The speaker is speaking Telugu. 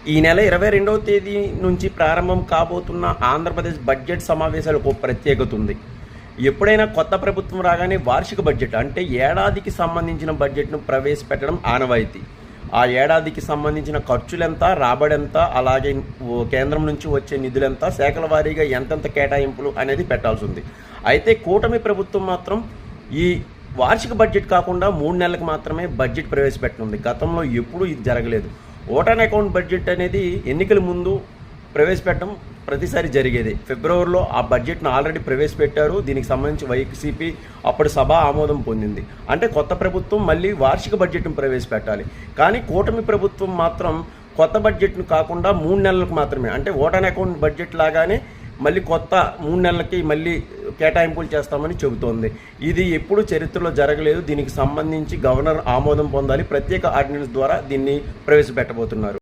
ఈ నెల 22వ తేదీ నుంచి ప్రారంభం కాబోతున్న ఆంధ్రప్రదేశ్ బడ్జెట్ సమావేశాలకు ఒక ప్రత్యేకత ఉంది. ఎప్పుడైనా కొత్త ప్రభుత్వం రాగానే వార్షిక బడ్జెట్ అంటే ఏడాదికి సంబంధించిన బడ్జెట్ను ప్రవేశపెట్టడం ఆనవాయితీ. ఆ ఏడాదికి సంబంధించిన ఖర్చులెంత, రాబడెంత, అలాగే కేంద్రం నుంచి వచ్చే నిధులెంత, శాఖల వారీగా ఎంతెంత కేటాయింపులు అనేది పెట్టాల్సి ఉంది. అయితే కూటమి ప్రభుత్వం మాత్రం ఈ వార్షిక బడ్జెట్ కాకుండా 3 నెలలకు మాత్రమే బడ్జెట్ ప్రవేశపెట్టనుంది. గతంలో ఎప్పుడూ ఇది జరగలేదు. ఓటాన్ అకౌంట్ బడ్జెట్ అనేది ఎన్నికల ముందు ప్రవేశపెట్టడం ప్రతిసారి జరిగేది. ఫిబ్రవరిలో ఆ బడ్జెట్ను ఆల్రెడీ ప్రవేశపెట్టారు. దీనికి సంబంధించి వైసీపీ అప్పుడు సభ ఆమోదం పొందింది. అంటే కొత్త ప్రభుత్వం మళ్ళీ వార్షిక బడ్జెట్ను ప్రవేశపెట్టాలి. కానీ కూటమి ప్రభుత్వం మాత్రం కొత్త బడ్జెట్ను కాకుండా 3 నెలలకు మాత్రమే, అంటే ఓటాన్ అకౌంట్ బడ్జెట్ లాగానే మళ్ళీ కొత్త 3 నెలలకి మళ్ళీ కేటాయింపులు చేస్తామని చెబుతోంది. ఇది ఎప్పుడు చరిత్రలో జరగలేదు. దీనికి సంబంధించి గవర్నర్ ఆమోదం పొందాలి. ప్రత్యేక ఆర్డినెన్స్ ద్వారా దీన్ని ప్రవేశపెట్టబోతున్నారు.